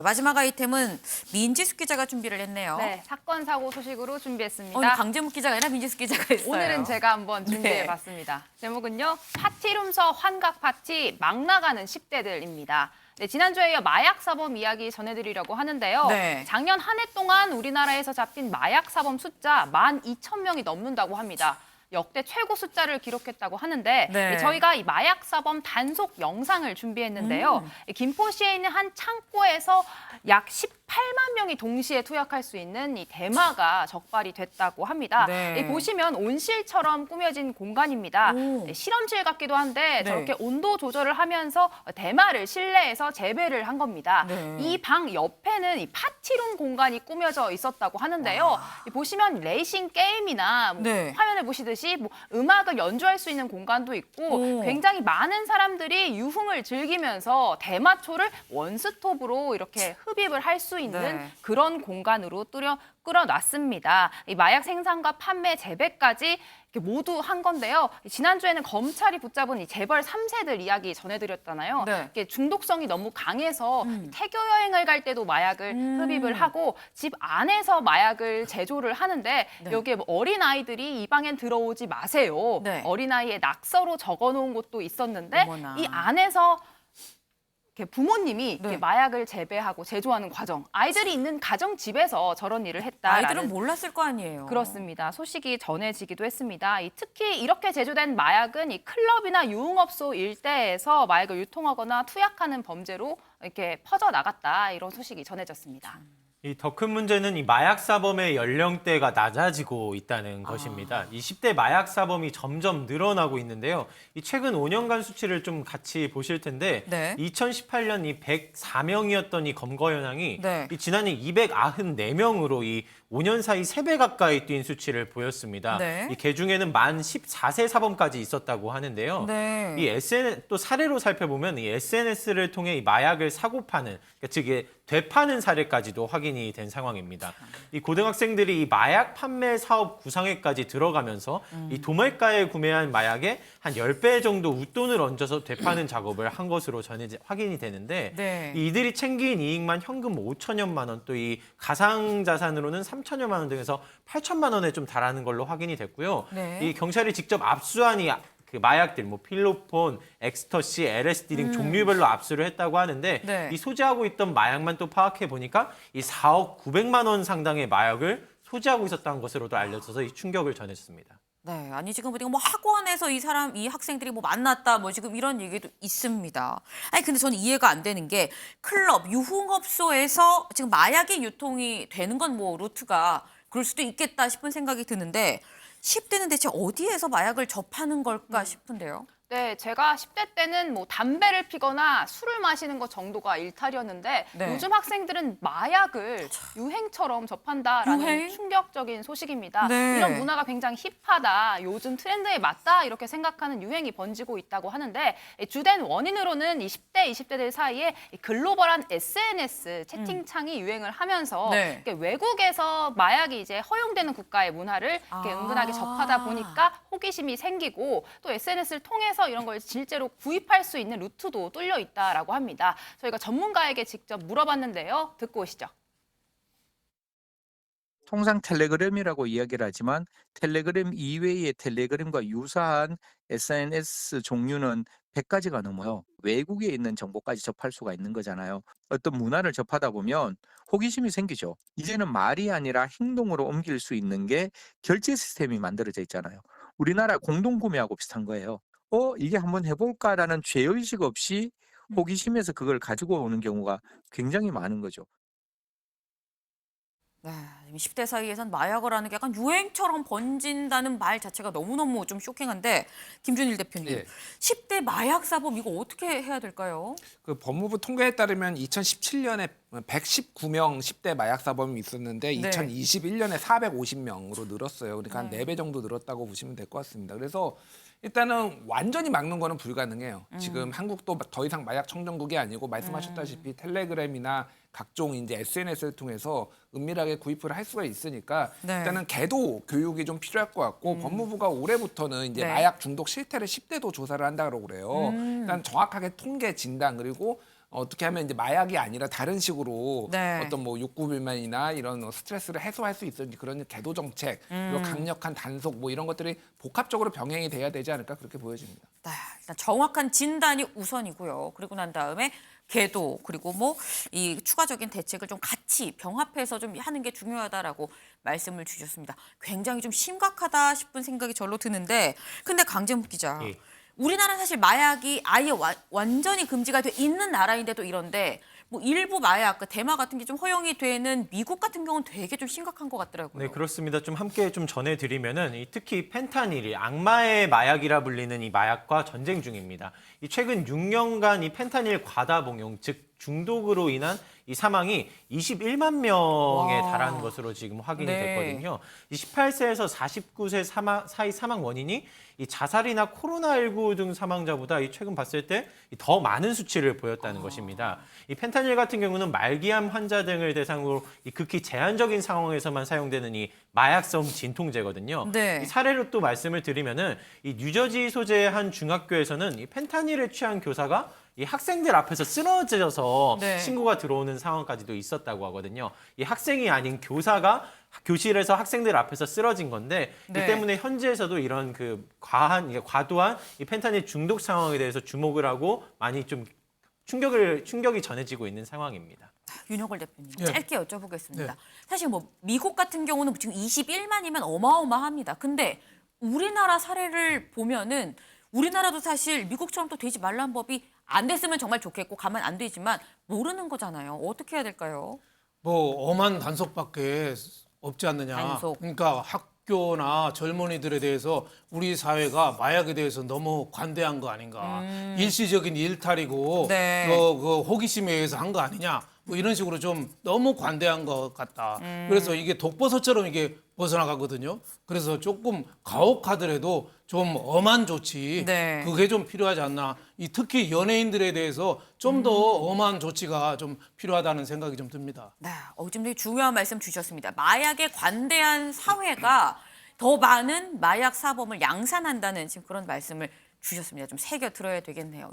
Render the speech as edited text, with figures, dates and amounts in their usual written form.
마지막 아이템은 민지숙 기자가 준비를 했네요. 네, 사건 사고 소식으로 준비했습니다. 오늘 강재묵 기자가 아니라 민지숙 기자가 있어요. 오늘은 제가 한번 준비해봤습니다. 제목은요, 파티룸서 환각 파티 막 나가는 10대들입니다. 네, 지난주에 이어 마약 사범 이야기 전해드리려고 하는데요. 네. 작년 한 해 동안 우리나라에서 잡힌 마약 사범 숫자 12,000명이 넘는다고 합니다. 역대 최고 숫자를 기록했다고 하는데 네. 저희가 이 마약 사범 단속 영상을 준비했는데요. 김포시에 있는 한 창고에서 약 18만 명이 동시에 투약할 수 있는 이 대마가 적발이 됐다고 합니다. 네. 보시면 온실처럼 꾸며진 공간입니다. 오. 실험실 같기도 한데 네. 저렇게 온도 조절을 하면서 대마를 실내에서 재배를 한 겁니다. 네. 이 방 옆에는 이 파티룸 공간이 꾸며져 있었다고 하는데요. 보시면 레이싱 게임이나 네. 화면을 보시듯이 뭐 음악을 연주할 수 있는 공간도 있고 오. 굉장히 많은 사람들이 유흥을 즐기면서 대마초를 원스톱으로 이렇게 흡입을 할 수 있는 네. 그런 공간으로 끌어놨습니다. 이 마약 생산과 판매, 재배까지 이렇게 모두 한 건데요. 지난주에는 검찰이 붙잡은 이 재벌 3세들 이야기 전해드렸잖아요. 네. 이게 중독성이 너무 강해서 태교 여행을 갈 때도 마약을 흡입을 하고 집 안에서 마약을 제조를 하는데 네. 여기에 뭐 어린 아이들이 이 방엔 들어오지 마세요. 네. 어린 아이의 낙서로 적어놓은 곳도 있었는데 어머나. 이 안에서 이렇게 부모님이 네. 이렇게 마약을 재배하고 제조하는 과정, 아이들이 있는 가정 집에서 저런 일을 했다라는 아이들은 몰랐을 거 아니에요. 그렇습니다. 소식이 전해지기도 했습니다. 특히 이렇게 제조된 마약은 이 클럽이나 유흥업소 일대에서 마약을 유통하거나 투약하는 범죄로 이렇게 퍼져 나갔다 이런 소식이 전해졌습니다. 이 더 큰 문제는 이 마약 사범의 연령대가 낮아지고 있다는 것입니다. 이 10대 마약 사범이 점점 늘어나고 있는데요. 이 최근 5년간 수치를 좀 같이 보실 텐데 네. 2018년 이 104명이었던 이 검거 현황이 네. 이 지난해 294명으로 이 5년 사이 3배 가까이 뛴 수치를 보였습니다. 네. 이 개중에는 만 14세 사범까지 있었다고 하는데요. 네. 이 SNS 또 사례로 살펴보면 이 SNS를 통해 이 마약을 사고 파는, 그러니까 즉 되파는 사례까지도 확인이 된 상황입니다. 이 고등학생들이 이 마약 판매 사업 구상에까지 들어가면서 이 도말가에 구매한 마약에 한 10배 정도 웃돈을 얹어서 되파는 작업을 한 것으로 확인이 되는데 네. 이들이 챙긴 이익만 현금 5천여만 원, 또 이 가상 자산으로는 3천여만 원 등에서 8천만 원에 좀 달하는 걸로 확인이 됐고요. 네. 이 경찰이 직접 압수한 그 마약들, 뭐 필로폰, 엑스터시, LSD 등 종류별로 압수를 했다고 하는데 네. 이 소지하고 있던 마약만 또 파악해 보니까 이 4억 900만 원 상당의 마약을 소지하고 있었다는 것으로도 알려져서 이 충격을 전했습니다. 네, 아니 지금 우리가 뭐 학원에서 이 학생들이 뭐 만났다 뭐 지금 이런 얘기도 있습니다. 아니 근데 저는 이해가 안 되는 게 클럽, 유흥업소에서 지금 마약이 유통이 되는 건 뭐 루트가 그럴 수도 있겠다 싶은 생각이 드는데 10대는 대체 어디에서 마약을 접하는 걸까 싶은데요. 네, 제가 10대 때는 뭐 담배를 피거나 술을 마시는 것 정도가 일탈이었는데 네. 요즘 학생들은 마약을 유행처럼 접한다라는 유행? 충격적인 소식입니다. 네. 이런 문화가 굉장히 힙하다, 요즘 트렌드에 맞다 이렇게 생각하는 유행이 번지고 있다고 하는데 주된 원인으로는 이 10대, 20대들 사이에 이 글로벌한 SNS 채팅창이 유행을 하면서 네. 이렇게 외국에서 마약이 이제 허용되는 국가의 문화를 이렇게 은근하게 접하다 보니까 호기심이 생기고 또 SNS를 통해서 이런 걸 실제로 구입할 수 있는 루트도 뚫려 있다라고 합니다. 저희가 전문가에게 직접 물어봤는데요. 듣고 오시죠. 통상 텔레그램이라고 이야기를 하지만 텔레그램 이외의 텔레그램과 유사한 SNS 종류는 100가지가 넘어요. 외국에 있는 정보까지 접할 수가 있는 거잖아요. 어떤 문화를 접하다 보면 호기심이 생기죠. 이제는 말이 아니라 행동으로 옮길 수 있는 게 결제 시스템이 만들어져 있잖아요. 우리나라 공동구매하고 비슷한 거예요. 이게 한번 해볼까라는 죄의식 없이 호기심에서 그걸 가지고 오는 경우가 굉장히 많은 거죠. 네, 10대 사이에선 마약을 하는 게 약간 유행처럼 번진다는 말 자체가 너무너무 좀 쇼킹한데 김준일 대표님, 예. 10대 마약 사범 이거 어떻게 해야 될까요? 그 법무부 통계에 따르면 2017년에 119명 10대 마약 사범이 있었는데 네. 2021년에 450명으로 늘었어요. 그러니까 한 네. 4배 정도 늘었다고 보시면 될 것 같습니다. 그래서 일단은 완전히 막는 거는 불가능해요. 지금 한국도 더 이상 마약 청정국이 아니고 말씀하셨다시피 텔레그램이나 각종 이제 SNS를 통해서 은밀하게 구입을 할 수가 있으니까 네. 일단은 계도 교육이 좀 필요할 것 같고 법무부가 올해부터는 이제 네. 마약 중독 실태를 10대도 조사를 한다고 그래요. 일단 정확하게 통계 진단 그리고 어떻게 하면 이제 마약이 아니라 다른 식으로 네. 어떤 뭐 욕구 불만이나 이런 스트레스를 해소할 수 있는 그런 제도 정책, 그리고 강력한 단속 뭐 이런 것들이 복합적으로 병행이 돼야 되지 않을까 그렇게 보여집니다. 네, 일단 정확한 진단이 우선이고요. 그리고 난 다음에 계도 그리고 뭐 이 추가적인 대책을 좀 같이 병합해서 좀 하는 게 중요하다라고 말씀을 주셨습니다. 굉장히 좀 심각하다 싶은 생각이 절로 드는데, 근데 강재묵 기자, 예. 우리나라 사실 마약이 아예 완전히 금지가 돼 있는 나라인데도 이런데 뭐 일부 마약, 그 대마 같은 게 좀 허용이 되는 미국 같은 경우는 되게 좀 심각한 것 같더라고요. 네, 그렇습니다. 좀 함께 좀 전해드리면은 특히 펜타닐이 악마의 마약이라 불리는 이 마약과 전쟁 중입니다. 이 최근 6년간 이 펜타닐 과다 복용, 즉 중독으로 인한 이 사망이 21만 명에 와. 달하는 것으로 지금 확인이 네. 됐거든요. 이 18세에서 49세 사이 사망 원인이 이 자살이나 코로나19 등 사망자보다 이 최근 봤을 때 더 많은 수치를 보였다는 것입니다. 이 펜타닐 같은 경우는 말기암 환자 등을 대상으로 이 극히 제한적인 상황에서만 사용되는 이 마약성 진통제거든요. 네. 이 사례로 또 말씀을 드리면은 이 뉴저지 소재의 한 중학교에서는 이 펜타닐을 취한 교사가 이 학생들 앞에서 쓰러져서 네. 신고가 들어오는 상황까지도 있었다고 하거든요. 이 학생이 아닌 교사가 교실에서 학생들 앞에서 쓰러진 건데 네. 이 때문에 현지에서도 이런 그 과도한 이 펜타닐 중독 상황에 대해서 주목을 하고 많이 좀 충격이 전해지고 있는 상황입니다. 윤혁을 대표님 예. 짧게 여쭤보겠습니다. 네. 사실 뭐 미국 같은 경우는 지금 21만이면 어마어마합니다. 근데 우리나라 사례를 보면은 우리나라도 사실 미국처럼 또 되지 말라는 법이 안 됐으면 정말 좋겠고 가면 안 되지만 모르는 거잖아요. 어떻게 해야 될까요? 뭐 엄한 단속밖에 없지 않느냐. 단속. 그러니까 학교나 젊은이들에 대해서 우리 사회가 마약에 대해서 너무 관대한 거 아닌가. 일시적인 일탈이고 네. 그 호기심에 의해서 한 거 아니냐. 뭐 이런 식으로 좀 너무 관대한 것 같다. 그래서 이게 독버섯처럼 이게 벗어나가거든요. 그래서 조금 가혹하더라도 좀 엄한 조치, 네. 그게 좀 필요하지 않나. 특히 연예인들에 대해서 좀 더 엄한 조치가 좀 필요하다는 생각이 좀 듭니다. 네, 지금 되게 중요한 말씀 주셨습니다. 마약에 관대한 사회가 더 많은 마약 사범을 양산한다는 지금 그런 말씀을 주셨습니다. 좀 새겨 들어야 되겠네요.